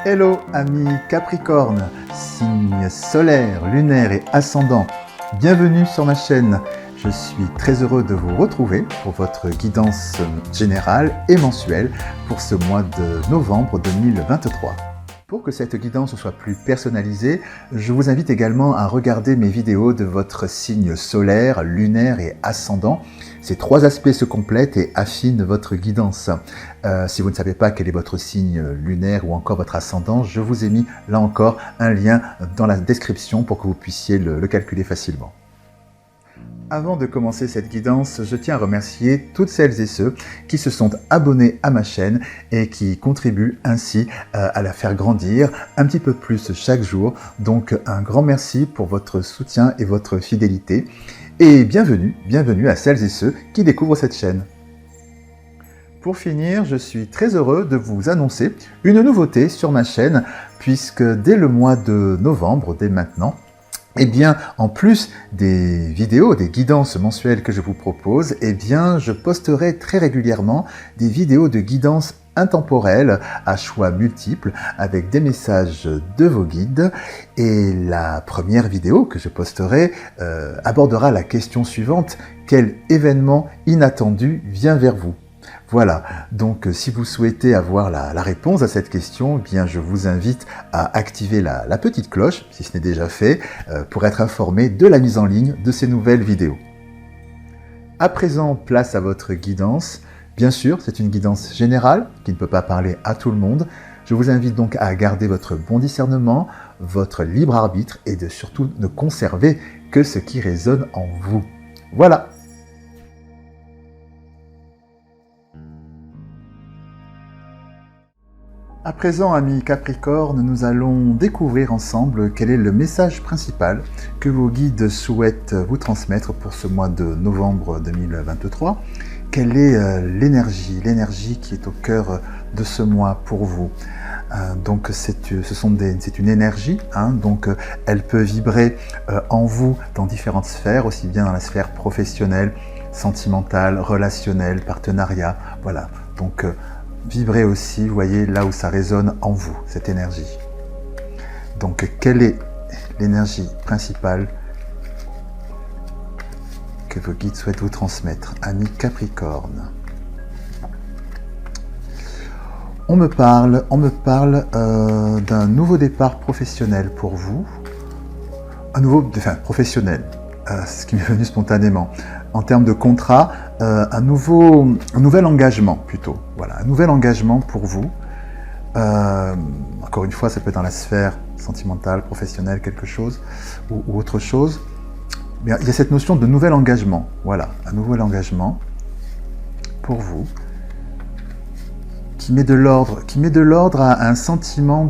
Hello amis Capricorne, signe solaire, lunaire et ascendant, bienvenue sur ma chaîne. Je suis très heureux de vous retrouver pour votre guidance générale et mensuelle pour ce mois de novembre 2023. Pour que cette guidance soit plus personnalisée, je vous invite également à regarder mes vidéos de votre signe solaire, lunaire et ascendant. Ces trois aspects se complètent et affinent votre guidance. Si vous ne savez pas quel est votre signe lunaire ou encore votre ascendant, je vous ai mis là encore un lien dans la description pour que vous puissiez le calculer facilement. Avant de commencer cette guidance, je tiens à remercier toutes celles et ceux qui se sont abonnés à ma chaîne et qui contribuent ainsi à la faire grandir un petit peu plus chaque jour. Donc un grand merci pour votre soutien et votre fidélité. Et bienvenue à celles et ceux qui découvrent cette chaîne. Pour finir, je suis très heureux de vous annoncer une nouveauté sur ma chaîne, puisque dès le mois de novembre, dès maintenant, eh bien, en plus des vidéos, des guidances mensuelles que je vous propose, eh bien, je posterai très régulièrement des vidéos de guidance intemporelle à choix multiples avec des messages de vos guides. Et la première vidéo que je posterai abordera la question suivante: quel événement inattendu vient vers vous ? Voilà, donc si vous souhaitez avoir la réponse à cette question, eh bien je vous invite à activer la petite cloche, si ce n'est déjà fait, pour être informé de la mise en ligne de ces nouvelles vidéos. À présent, place à votre guidance. Bien sûr, c'est une guidance générale qui ne peut pas parler à tout le monde. Je vous invite donc à garder votre bon discernement, votre libre arbitre et de surtout ne conserver que ce qui résonne en vous. Voilà. À présent, amis Capricorne, nous allons découvrir ensemble quel est le message principal que vos guides souhaitent vous transmettre pour ce mois de novembre 2023. Quelle est l'énergie qui est au cœur de ce mois pour vous? Donc c'est une énergie, donc elle peut vibrer en vous dans différentes sphères, aussi bien dans la sphère professionnelle, sentimentale, relationnelle, partenariat, voilà. Donc vibrer aussi, vous voyez, là où ça résonne en vous, cette énergie. Donc, quelle est l'énergie principale que vos guides souhaitent vous transmettre, amis Capricorne? On me parle d'un nouveau départ professionnel pour vous. Professionnel, ce qui m'est venu spontanément. En termes de contrat, un nouvel engagement plutôt. Voilà, un nouvel engagement pour vous. Encore une fois, ça peut être dans la sphère sentimentale, professionnelle, quelque chose, ou autre chose. Mais il y a cette notion de nouvel engagement. Voilà, un nouvel engagement pour vous, qui met de l'ordre à un sentiment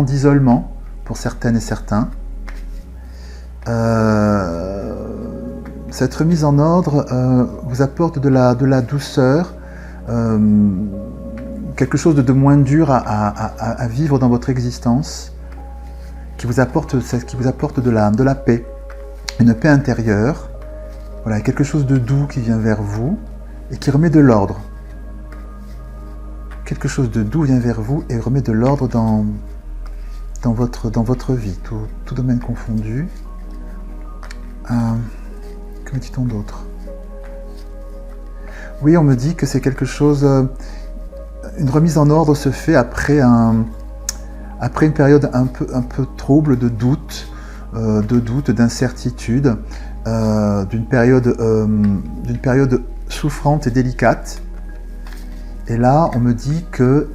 d'isolement pour certaines et certains. Cette remise en ordre vous apporte de la douceur, quelque chose de moins dur à vivre dans votre existence, qui vous apporte de la paix, une paix intérieure. Voilà, quelque chose de doux qui vient vers vous et qui remet de l'ordre. Quelque chose de doux vient vers vous et remet de l'ordre dans votre vie, tout domaine confondu. Que me dit-on d'autre? Oui, on me dit que c'est quelque chose... une remise en ordre se fait après une période un peu trouble de doute, d'incertitude, d'une période souffrante et délicate. Et là, on me dit que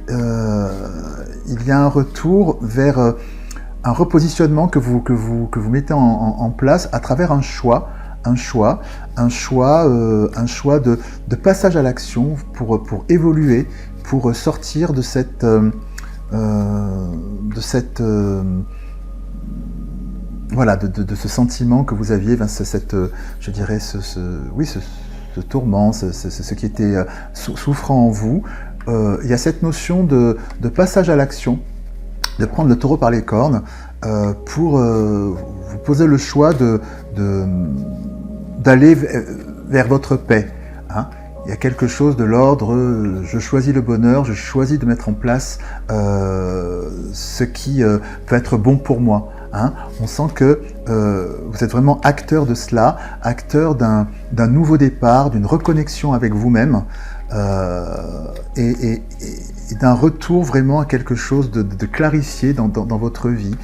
il y a un retour vers un repositionnement que vous mettez en place à travers un choix de passage à l'action pour évoluer, pour sortir de ce sentiment que vous aviez, ce tourment, ce qui était souffrant en vous. Il y a cette notion de passage à l'action, de prendre le taureau par les cornes pour vous poser le choix d'aller vers votre paix, il y a quelque chose de l'ordre, je choisis le bonheur, je choisis de mettre en place ce qui peut être bon pour moi. Hein. On sent que vous êtes vraiment acteur de cela, acteur d'un nouveau départ, d'une reconnexion avec vous-même et d'un retour vraiment à quelque chose de clarifié dans votre vie.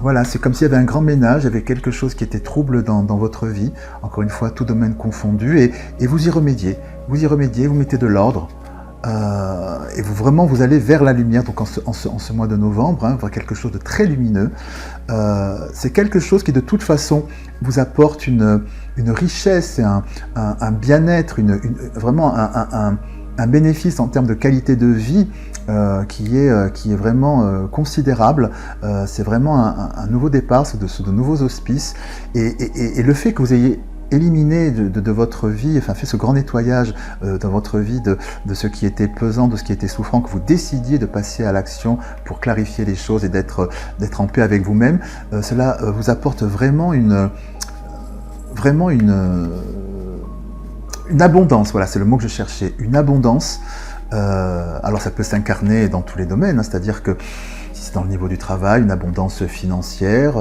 Voilà, c'est comme s'il y avait un grand ménage, il y avait quelque chose qui était trouble dans votre vie, encore une fois, tout domaine confondu, et vous y remédiez. Vous y remédiez, vous mettez de l'ordre, et vous allez vers la lumière, donc en ce mois de novembre, hein, vers quelque chose de très lumineux. C'est quelque chose qui, de toute façon, vous apporte une richesse et un bien-être, vraiment un bénéfice en termes de qualité de vie qui est vraiment considérable. C'est vraiment un nouveau départ, c'est de nouveaux auspices. Et le fait que vous ayez éliminé de votre vie, enfin fait ce grand nettoyage dans votre vie de ce qui était pesant, de ce qui était souffrant, que vous décidiez de passer à l'action pour clarifier les choses et d'être en paix avec vous-même, cela vous apporte vraiment une abondance, voilà, c'est le mot que je cherchais, une abondance. Alors ça peut s'incarner dans tous les domaines, hein, c'est-à-dire que si c'est dans le niveau du travail, une abondance financière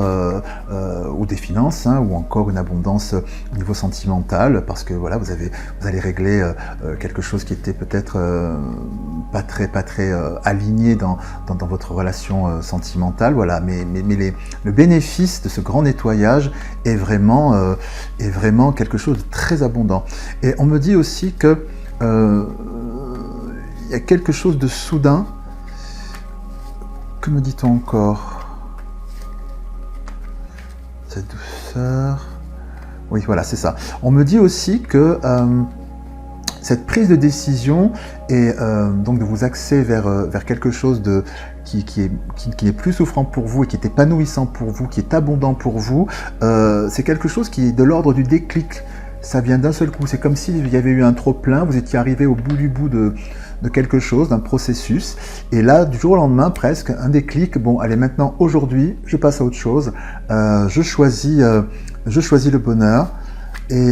ou des finances, hein, ou encore une abondance au niveau sentimental, parce que voilà, vous allez régler quelque chose qui était peut-être pas très aligné dans votre relation sentimentale, voilà. Mais le bénéfice de ce grand nettoyage est vraiment quelque chose de très abondant. Et on me dit aussi que il y a quelque chose de soudain. Que me dit-on encore? Cette douceur. Oui, voilà, c'est ça. On me dit aussi que cette prise de décision et donc de vous axer vers quelque chose qui est plus souffrant pour vous et qui est épanouissant pour vous, qui est abondant pour vous, c'est quelque chose qui est de l'ordre du déclic. Ça vient d'un seul coup. C'est comme s'il y avait eu un trop-plein, vous étiez arrivé au bout du bout de quelque chose, d'un processus, et là, du jour au lendemain, presque, un déclic, bon, allez, maintenant, aujourd'hui, je passe à autre chose, je choisis le bonheur, et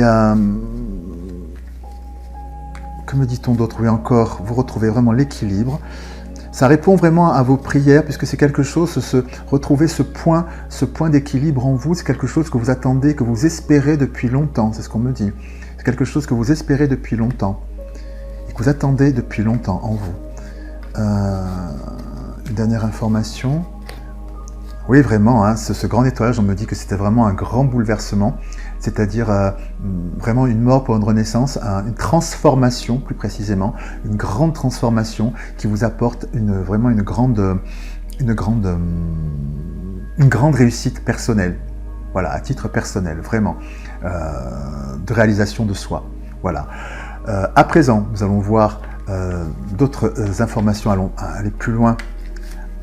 que me dit-on d'autre? Oui, encore, vous retrouvez vraiment l'équilibre. Ça répond vraiment à vos prières, puisque c'est quelque chose, retrouver ce point d'équilibre en vous, c'est quelque chose que vous attendez, que vous espérez depuis longtemps, c'est ce qu'on me dit. C'est quelque chose que vous espérez depuis longtemps, et que vous attendez depuis longtemps en vous. Une dernière information. Oui, vraiment, hein, ce grand nettoyage, on me dit que c'était vraiment un grand bouleversement, c'est-à-dire vraiment une mort pour une renaissance, une transformation plus précisément, une grande transformation qui vous apporte vraiment une grande réussite personnelle, voilà, à titre personnel, vraiment, de réalisation de soi. Voilà. À présent, nous allons voir d'autres informations, allons aller plus loin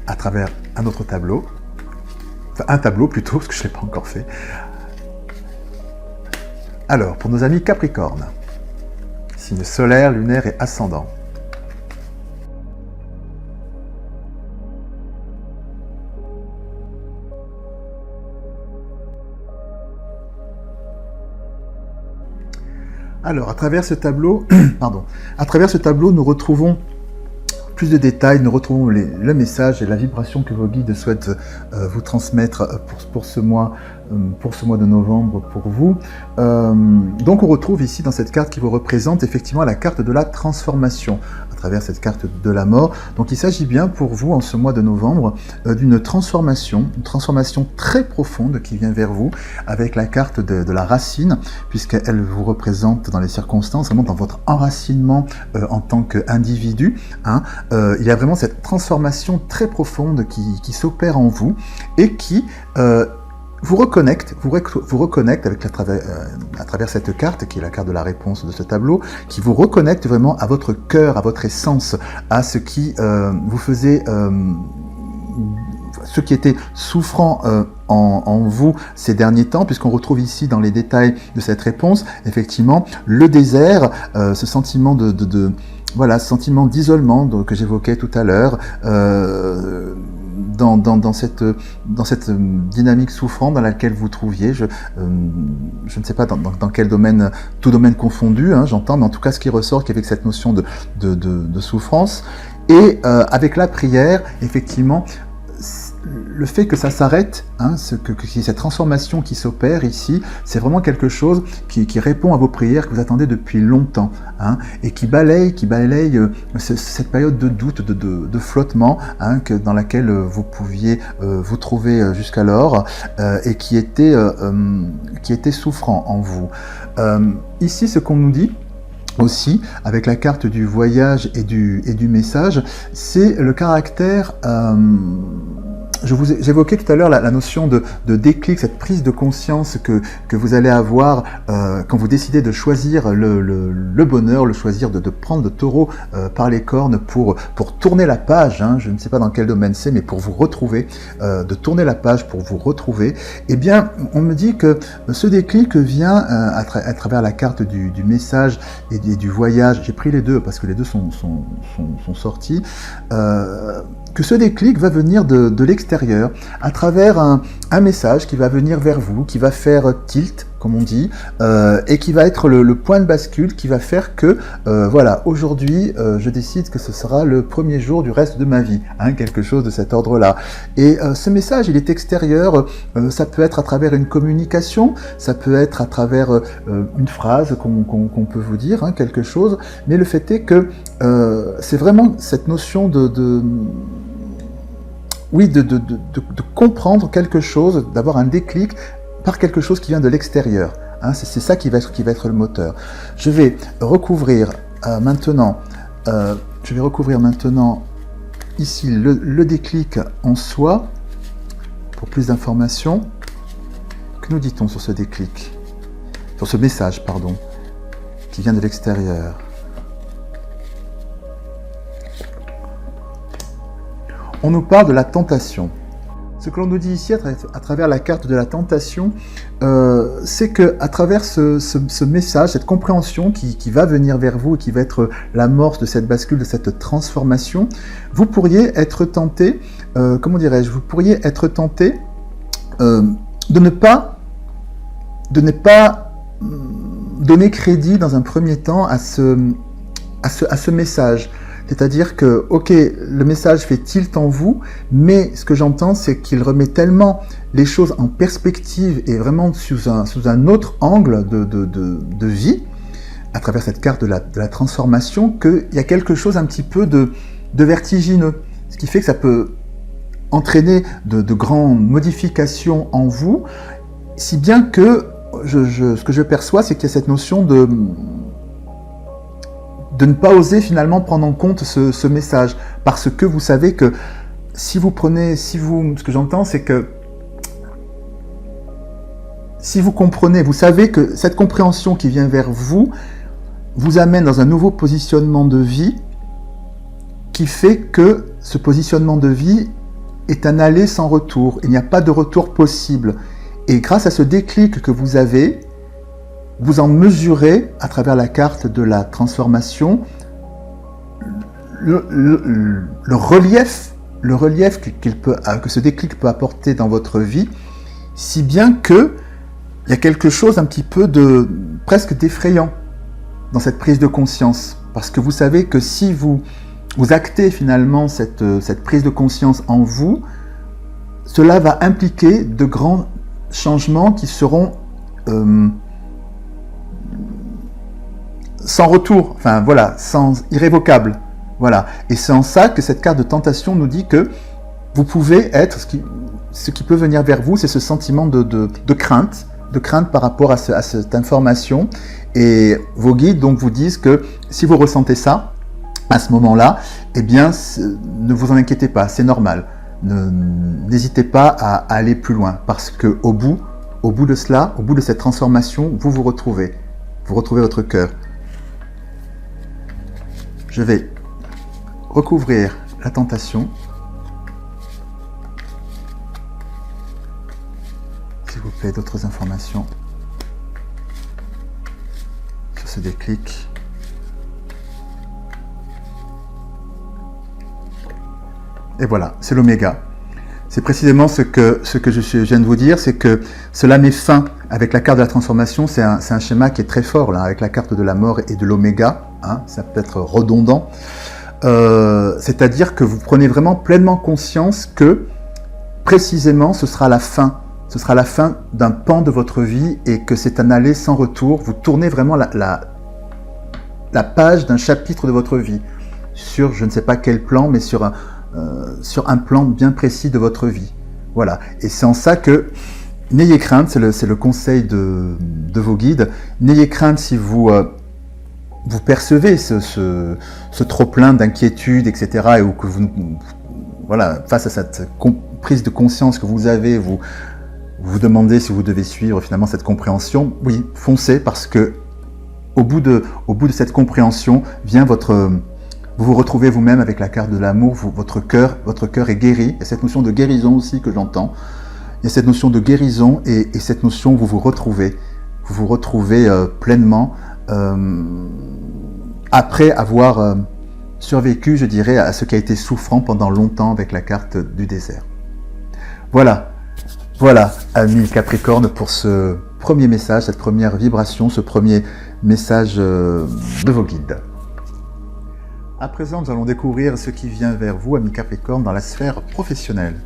à travers un autre tableau. Enfin, un tableau plutôt, parce que je ne l'ai pas encore fait. Alors, pour nos amis Capricorne, signe solaire, lunaire et ascendant. Alors, à travers ce tableau, nous retrouvons plus de détails, nous retrouvons le message et la vibration que vos guides souhaitent vous transmettre pour ce mois de novembre pour vous. Donc on retrouve ici dans cette carte qui vous représente effectivement la carte de la transformation à travers cette carte de la mort. Donc il s'agit bien pour vous en ce mois de novembre d'une transformation, une transformation très profonde qui vient vers vous avec la carte de la racine, puisqu'elle vous représente dans les circonstances, vraiment dans votre enracinement en tant qu'individu. Hein, il y a vraiment cette transformation très profonde qui s'opère en vous et qui vous reconnecte à travers cette carte, qui est la carte de la réponse de ce tableau, qui vous reconnecte vraiment à votre cœur, à votre essence, à ce qui vous faisait, ce qui était souffrant en vous ces derniers temps, puisqu'on retrouve ici dans les détails de cette réponse, effectivement, le désert, ce sentiment voilà, ce sentiment d'isolement que j'évoquais tout à l'heure, dans cette dynamique souffrante dans laquelle vous trouviez. Je ne sais pas dans quel domaine, tout domaine confondu, hein, j'entends, mais en tout cas ce qui ressort, qu'avec cette notion de souffrance, et avec la prière, effectivement, le fait que ça s'arrête, hein, cette transformation qui s'opère ici, c'est vraiment quelque chose qui répond à vos prières que vous attendez depuis longtemps, hein, et qui balaye cette période de doute, de flottement, hein, dans laquelle vous pouviez vous trouver jusqu'alors, et qui était souffrant en vous. Ici, ce qu'on nous dit aussi, avec la carte du voyage et du message, c'est le caractère... J'évoquais tout à l'heure la notion de déclic, cette prise de conscience que vous allez avoir quand vous décidez de choisir le bonheur, le choisir de prendre le taureau par les cornes pour tourner la page, hein, je ne sais pas dans quel domaine c'est, mais pour vous retrouver, de tourner la page pour vous retrouver. Eh bien, on me dit que ce déclic vient à travers la carte du message et du voyage. J'ai pris les deux parce que les deux sont sortis. Que ce déclic va venir de l'extérieur, à travers un message qui va venir vers vous, qui va faire tilt, comme on dit, et qui va être le point de bascule, qui va faire que, voilà, aujourd'hui, je décide que ce sera le premier jour du reste de ma vie, hein, quelque chose de cet ordre-là. Et ce message, il est extérieur, ça peut être à travers une communication, ça peut être à travers une phrase qu'on peut vous dire, hein, quelque chose, mais le fait est que c'est vraiment cette notion de comprendre quelque chose, d'avoir un déclic par quelque chose qui vient de l'extérieur. Hein, c'est ça qui va être le moteur. Je vais recouvrir maintenant ici le déclic en soi. Pour plus d'informations, que nous dit-on sur ce déclic? Sur ce message, pardon, qui vient de l'extérieur. On nous parle de la tentation. Ce que l'on nous dit ici à travers la carte de la tentation, c'est que à travers ce message, cette compréhension qui va venir vers vous et qui va être l'amorce de cette bascule, de cette transformation, vous pourriez être tenté, comment dirais-je, vous pourriez être tenté de ne pas donner crédit dans un premier temps à ce message. C'est-à-dire que, ok, le message fait tilt en vous, mais ce que j'entends, c'est qu'il remet tellement les choses en perspective et vraiment sous un autre angle de vie, à travers cette carte de la transformation, qu'il y a quelque chose un petit peu de vertigineux. Ce qui fait que ça peut entraîner de grandes modifications en vous, si bien que ce que je perçois, c'est qu'il y a cette notion de ne pas oser finalement prendre en compte ce message, parce que vous savez que ce que j'entends, c'est que si vous comprenez, vous savez que cette compréhension qui vient vers vous amène dans un nouveau positionnement de vie qui fait que ce positionnement de vie est un aller sans retour, il n'y a pas de retour possible. Et grâce à ce déclic que vous avez, vous en mesurez, à travers la carte de la transformation, le relief que ce déclic peut apporter dans votre vie, si bien que il y a quelque chose un petit peu presque d'effrayant dans cette prise de conscience. Parce que vous savez que si vous actez finalement cette prise de conscience en vous, cela va impliquer de grands changements qui seront sans retour, enfin voilà, irrévocable. Voilà. Et c'est en ça que cette carte de tentation nous dit que vous pouvez être, ce qui peut venir vers vous, c'est ce sentiment de crainte par rapport à cette information. Et vos guides donc vous disent que si vous ressentez ça, à ce moment-là, eh bien, ne vous en inquiétez pas, c'est normal. N'hésitez pas à aller plus loin, parce que au bout de cela, au bout de cette transformation, vous retrouvez votre cœur. Je vais recouvrir la tentation. S'il vous plaît, d'autres informations sur ce déclic. Et voilà, c'est l'oméga. C'est précisément ce que je viens de vous dire, c'est que cela met fin avec la carte de la transformation. C'est un schéma qui est très fort, là, avec la carte de la mort et de l'oméga. Hein, ça peut être redondant. C'est-à-dire que vous prenez vraiment pleinement conscience que, précisément, ce sera la fin. Ce sera la fin d'un pan de votre vie et que c'est un aller sans retour. Vous tournez vraiment la page d'un chapitre de votre vie sur je ne sais pas quel plan, mais sur un plan bien précis de votre vie. Voilà. Et c'est en ça que n'ayez crainte, c'est le conseil de vos guides, n'ayez crainte si vous percevez ce trop-plein d'inquiétude, etc. et ou que vous, voilà, face à cette prise de conscience que vous avez, vous vous demandez si vous devez suivre finalement cette compréhension. Oui, foncez, parce que au bout de cette compréhension vient vous vous retrouvez vous-même avec la carte de l'amour, votre cœur est guéri. Il y a cette notion de guérison aussi que j'entends. Il y a cette notion de guérison et cette notion où vous vous retrouvez pleinement après avoir survécu, je dirais, à ce qui a été souffrant pendant longtemps avec la carte du désert. Voilà, amis Capricorne, pour ce premier message, cette première vibration, ce premier message de vos guides. À présent, nous allons découvrir ce qui vient vers vous, amis Capricorne, dans la sphère professionnelle.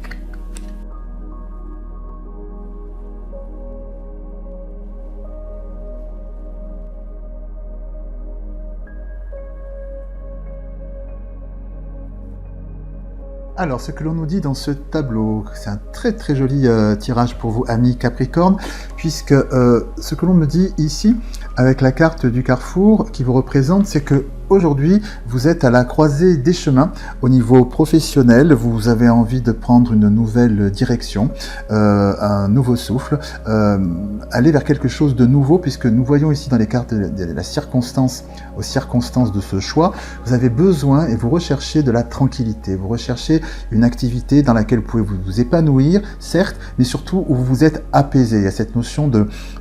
Alors, ce que l'on nous dit dans ce tableau, c'est un très très joli tirage pour vous, amis Capricorne, puisque ce que l'on me dit ici, avec la carte du carrefour qui vous représente, c'est que aujourd'hui, vous êtes à la croisée des chemins au niveau professionnel. Vous avez envie de prendre une nouvelle direction, un nouveau souffle, aller vers quelque chose de nouveau, puisque nous voyons ici dans les cartes aux circonstances de ce choix, vous avez besoin et vous recherchez de la tranquillité. Vous recherchez une activité dans laquelle vous pouvez vous épanouir, certes, mais surtout où vous êtes apaisé. Il y a cette notion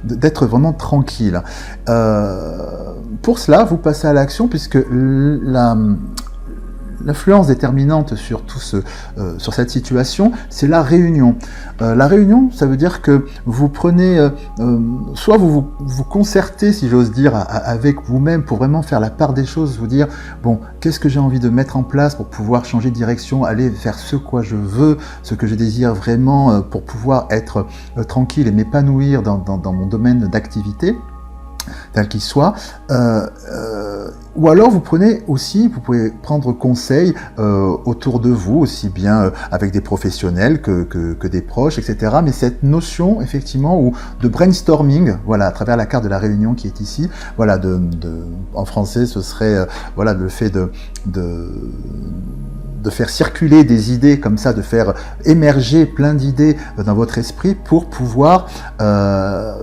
d'être vraiment tranquille. Pour cela, vous passez à l'action, puisque l'influence déterminante sur sur cette situation, c'est la réunion. La réunion, ça veut dire que vous prenez, soit vous concertez, si j'ose dire, avec vous-même pour vraiment faire la part des choses, vous dire, bon, qu'est-ce que j'ai envie de mettre en place pour pouvoir changer de direction, aller vers ce quoi je veux, ce que je désire vraiment, pour pouvoir être tranquille et m'épanouir dans mon domaine d'activité, tel qu'il soit, ou alors vous pouvez prendre conseil autour de vous, aussi bien avec des professionnels que des proches, etc. Mais cette notion, effectivement, de brainstorming, voilà, à travers la carte de la réunion qui est ici, voilà, en français, ce serait voilà, le fait de faire circuler des idées comme ça, de faire émerger plein d'idées dans votre esprit pour pouvoir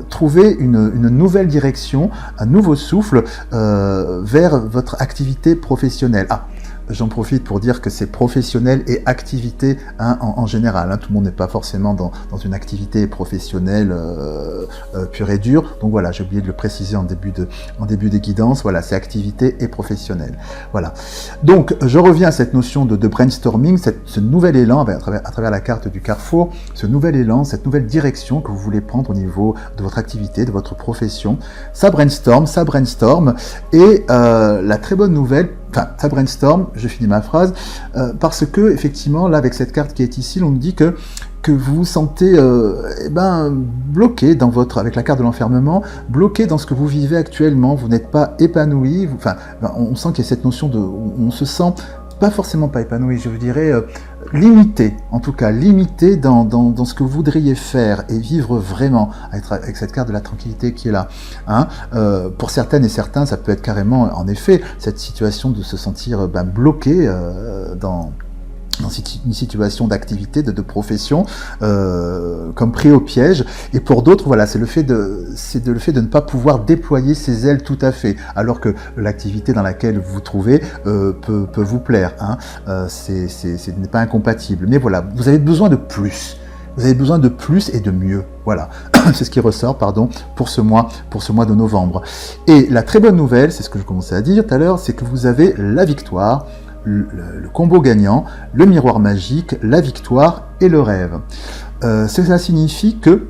trouver une nouvelle direction, un nouveau souffle vers votre activité professionnelle. Ah, j'en profite pour dire que c'est professionnel et activité en général. Tout le monde n'est pas forcément dans une activité professionnelle pure et dure. Donc voilà, j'ai oublié de le préciser en début des guidances. Voilà, c'est activité et professionnel. Voilà. Donc je reviens à cette notion de brainstorming, ce nouvel élan à travers la carte du carrefour, ce nouvel élan, cette nouvelle direction que vous voulez prendre au niveau de votre activité, de votre profession. Ça brainstorm. Et la très bonne nouvelle, ça brainstorm, je finis ma phrase, parce que, effectivement, là, avec cette carte qui est ici, on nous dit que vous vous sentez bloqué avec la carte de l'enfermement, bloqué dans ce que vous vivez actuellement, vous n'êtes pas épanoui, on sent qu'il y a cette notion on se sent pas forcément pas épanoui, je vous dirais limité, en tout cas limité dans ce que vous voudriez faire et vivre vraiment avec cette carte de la tranquillité qui est là. Pour certaines et certains, ça peut être carrément, en effet, cette situation de se sentir bloqué dans une situation d'activité, de profession, comme pris au piège. Et pour d'autres, voilà, c'est le fait de ne pas pouvoir déployer ses ailes tout à fait, alors que l'activité dans laquelle vous vous trouvez peut vous plaire. Ce n'est pas incompatible. Mais voilà, vous avez besoin de plus. Vous avez besoin de plus et de mieux. Voilà, c'est ce qui ressort, pour ce mois de novembre. Et la très bonne nouvelle, c'est ce que je commençais à dire tout à l'heure, c'est que vous avez la victoire. le combo gagnant, le miroir magique, la victoire et le rêve. Cela signifie que,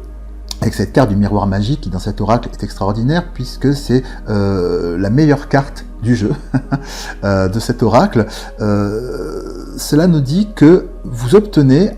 avec cette carte du miroir magique qui dans cet oracle est extraordinaire puisque c'est la meilleure carte du jeu de cet oracle, cela nous dit que vous obtenez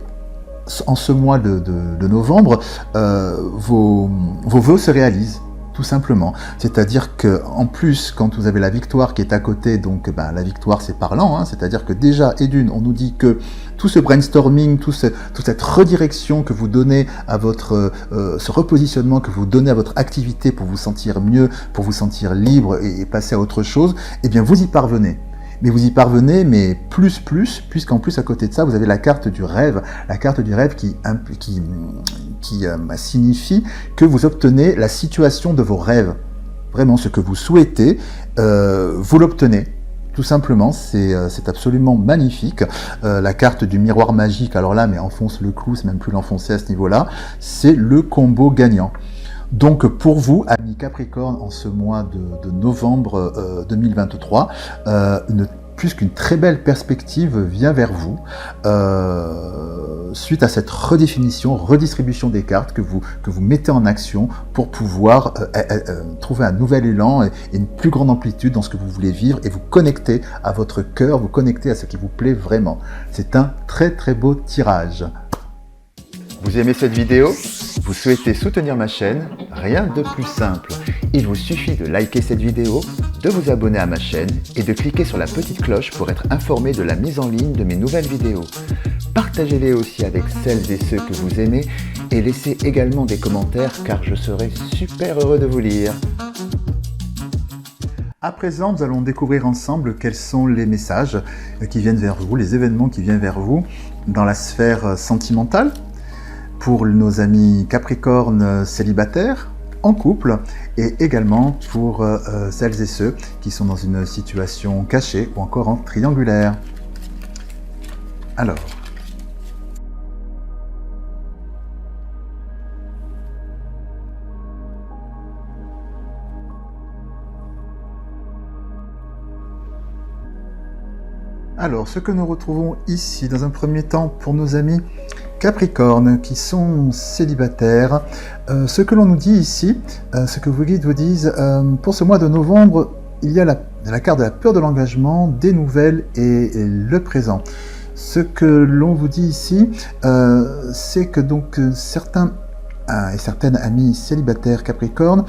en ce mois de novembre, vos vœux se réalisent. Tout simplement. C'est-à-dire que en plus, quand vous avez la victoire qui est à côté, donc la victoire c'est parlant, hein, c'est-à-dire que déjà, et d'une, on nous dit que tout ce brainstorming, toute cette redirection que vous donnez à votre, ce repositionnement que vous donnez à votre activité pour vous sentir mieux, pour vous sentir libre et passer à autre chose, eh bien vous y parvenez. Mais vous y parvenez, mais plus, puisqu'en plus à côté de ça, vous avez la carte du rêve qui signifie que vous obtenez la situation de vos rêves. Vraiment, ce que vous souhaitez, vous l'obtenez. Tout simplement, c'est absolument magnifique. La carte du miroir magique, alors là, mais enfonce le clou, c'est même plus l'enfoncer à ce niveau-là, c'est le combo gagnant. Donc pour vous, amis Capricorne, en ce mois de novembre 2023, plus qu'une très belle perspective vient vers vous, suite à cette redistribution des cartes que vous mettez en action pour pouvoir trouver un nouvel élan et une plus grande amplitude dans ce que vous voulez vivre et vous connecter à votre cœur, vous connecter à ce qui vous plaît vraiment. C'est un très très beau tirage. Vous aimez cette vidéo ? Vous souhaitez soutenir ma chaîne ? Rien de plus simple. Il vous suffit de liker cette vidéo, de vous abonner à ma chaîne et de cliquer sur la petite cloche pour être informé de la mise en ligne de mes nouvelles vidéos. Partagez-les aussi avec celles et ceux que vous aimez et laissez également des commentaires car je serai super heureux de vous lire. À présent, nous allons découvrir ensemble quels sont les messages qui viennent vers vous, les événements qui viennent vers vous dans la sphère sentimentale, pour nos amis Capricorne célibataires, en couple, et également pour celles et ceux qui sont dans une situation cachée ou encore en triangulaire. Alors, ce que nous retrouvons ici, dans un premier temps, pour nos amis Capricorne qui sont célibataires, ce que l'on nous dit ici, ce que vos guides vous disent, pour ce mois de novembre, il y a la carte de la peur de l'engagement, des nouvelles et le présent. Ce que l'on vous dit ici, c'est que donc certains et certaines amies célibataires Capricorne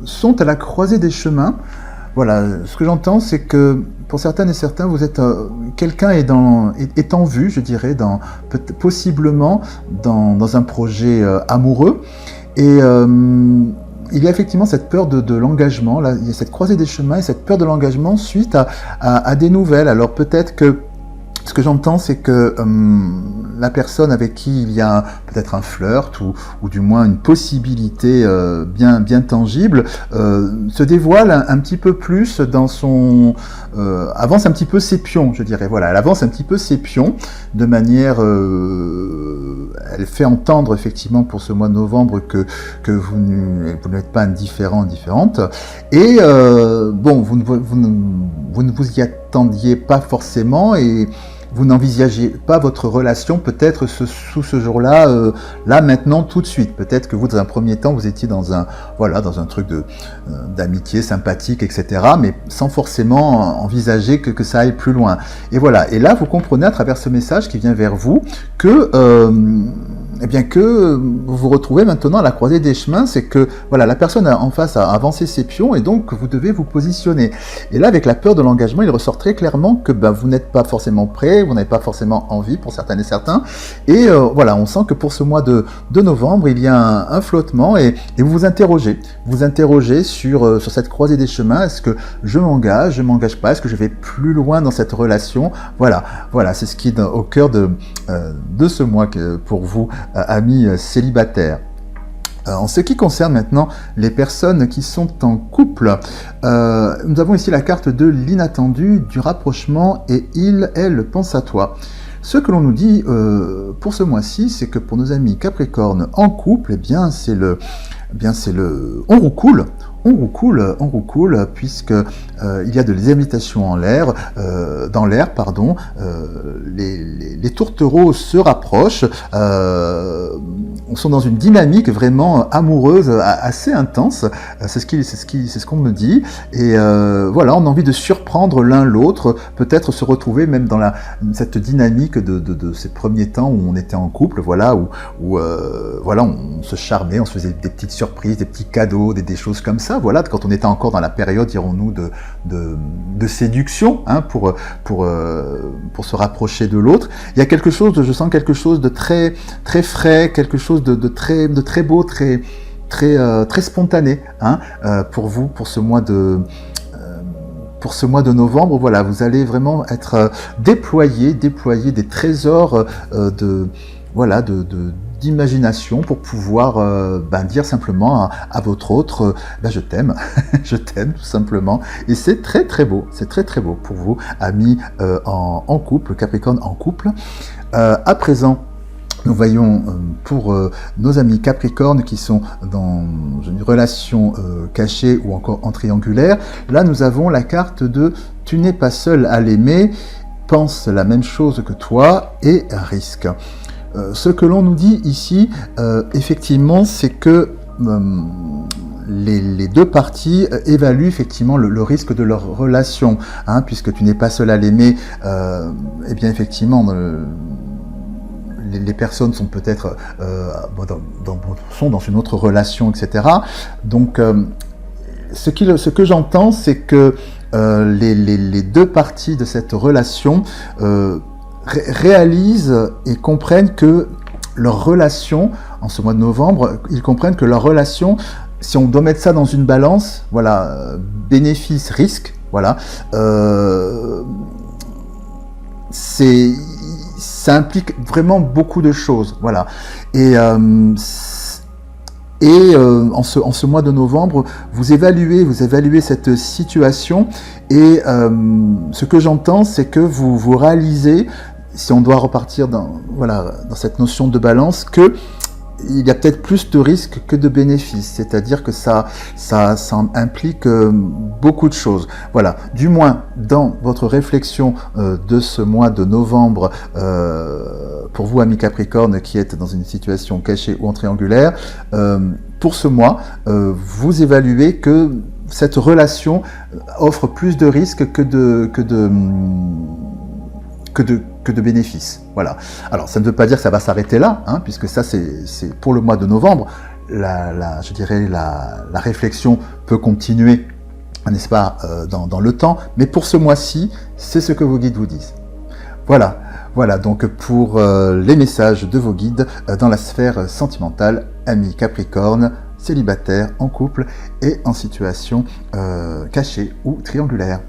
sont à la croisée des chemins. Voilà, ce que j'entends, c'est que pour certaines et certains, vous êtes quelqu'un est en vue, je dirais, possiblement dans un projet amoureux, et il y a effectivement cette peur de l'engagement. Là, il y a cette croisée des chemins et cette peur de l'engagement suite à des nouvelles. Alors peut-être que ce que j'entends, c'est que la personne avec qui il y a peut-être un flirt ou du moins une possibilité bien tangible se dévoile un petit peu plus dans son... avance un petit peu ses pions, je dirais. Voilà, elle avance un petit peu ses pions de manière... elle fait entendre effectivement pour ce mois de novembre que vous n'êtes pas indifférente. Et bon, vous ne vous y attendiez pas forcément et vous n'envisagez pas votre relation peut-être sous ce jour-là, là maintenant tout de suite. Peut-être que vous, dans un premier temps, vous étiez dans un truc d'amitié sympathique, etc., mais sans forcément envisager que ça aille plus loin. Et voilà. Et là, vous comprenez à travers ce message qui vient vers vous que vous vous retrouvez maintenant à la croisée des chemins, c'est que voilà, la personne en face a avancé ses pions et donc vous devez vous positionner. Et là, avec la peur de l'engagement, il ressort très clairement que vous n'êtes pas forcément prêt, vous n'avez pas forcément envie pour certaines et certains. Et voilà, on sent que pour ce mois de novembre, il y a un flottement et vous vous interrogez. Vous vous interrogez sur cette croisée des chemins. Est-ce que je m'engage pas? Est-ce que je vais plus loin dans cette relation? Voilà, c'est ce qui est au cœur de ce mois pour vous, amis célibataires. En ce qui concerne maintenant les personnes qui sont en couple, nous avons ici la carte de l'inattendu, du rapprochement et elle pense à toi. Ce que l'on nous dit pour ce mois-ci, c'est que pour nos amis Capricorne en couple, on roucoule, on roucoule puisque il y a des habitations en l'air, dans l'air, pardon. Les tourtereaux se rapprochent, sont dans une dynamique vraiment amoureuse, assez intense. C'est ce qu'on me dit. Et voilà, on a envie de surprendre l'un l'autre, peut-être se retrouver même dans cette dynamique de ces premiers temps où on était en couple, voilà, où voilà, on se charmait, on se faisait des petites surprises, des petits cadeaux, des choses comme ça. Voilà, quand on était encore dans la période, dirons-nous, de séduction, hein, pour se rapprocher de l'autre. Il y a quelque chose, je sens quelque chose de très très frais, quelque chose de très beau, très spontané, hein, pour vous, pour ce mois de novembre. Voilà, vous allez vraiment être déployer des trésors d'imagination pour pouvoir dire simplement à votre autre je t'aime, je t'aime tout simplement. Et c'est très très beau, c'est très très beau pour vous, amis en couple, Capricorne en couple. À présent, nous voyons pour nos amis Capricornes qui sont dans une relation cachée ou encore en triangulaire. Là, nous avons la carte de « Tu n'es pas seul à l'aimer, pense la même chose que toi et risque ». Ce que l'on nous dit ici, effectivement, c'est que les deux parties évaluent effectivement le risque de leur relation, hein, puisque tu n'es pas seul à l'aimer, eh bien effectivement, les personnes sont peut-être sont dans une autre relation, etc. Donc, ce que j'entends, c'est que les deux parties de cette relation réalisent et comprennent que leur relation, en ce mois de novembre, ils comprennent que leur relation, si on doit mettre ça dans une balance, voilà, bénéfice-risque, voilà, ça implique vraiment beaucoup de choses, voilà. Et en ce mois de novembre, vous évaluez cette situation, et ce que j'entends, c'est que vous réalisez, si on doit repartir dans cette notion de balance, que il y a peut-être plus de risques que de bénéfices, c'est-à-dire que ça implique beaucoup de choses. Voilà, du moins dans votre réflexion de ce mois de novembre, pour vous amis Capricorne qui êtes dans une situation cachée ou en triangulaire, pour ce mois, vous évaluez que cette relation offre plus de risques que de bénéfices. Voilà. Alors, ça ne veut pas dire que ça va s'arrêter là, hein, puisque ça, c'est pour le mois de novembre. Je dirais la réflexion peut continuer, n'est-ce pas, dans le temps. Mais pour ce mois-ci, c'est ce que vos guides vous disent. Voilà. Voilà donc pour les messages de vos guides dans la sphère sentimentale, amis Capricorne, célibataires, en couple et en situation cachée ou triangulaire.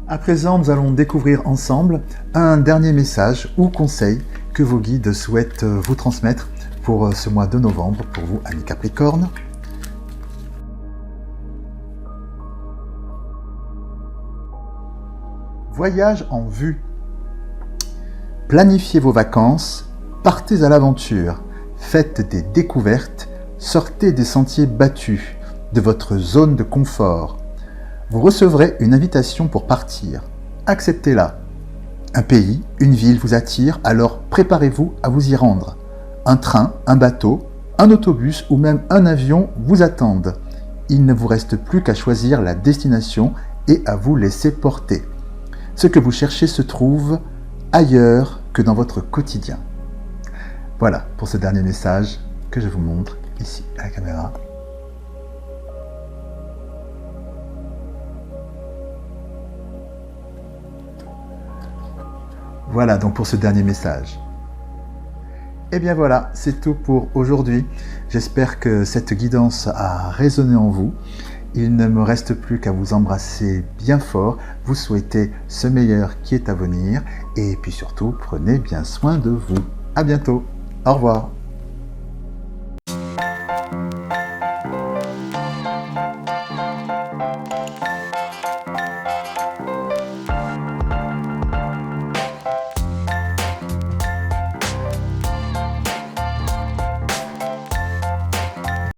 À présent, nous allons découvrir ensemble un dernier message ou conseil que vos guides souhaitent vous transmettre pour ce mois de novembre, pour vous, amis Capricorne. Voyage en vue. Planifiez vos vacances, partez à l'aventure, faites des découvertes, sortez des sentiers battus, de votre zone de confort. Vous recevrez une invitation pour partir. Acceptez-la. Un pays, une ville vous attire, alors préparez-vous à vous y rendre. Un train, un bateau, un autobus ou même un avion vous attendent. Il ne vous reste plus qu'à choisir la destination et à vous laisser porter. Ce que vous cherchez se trouve ailleurs que dans votre quotidien. Voilà pour ce dernier message que je vous montre ici à la caméra. Voilà donc pour ce dernier message. Et bien voilà, c'est tout pour aujourd'hui. J'espère que cette guidance a résonné en vous. Il ne me reste plus qu'à vous embrasser bien fort, vous souhaiter ce meilleur qui est à venir et puis surtout, prenez bien soin de vous. À bientôt. Au revoir.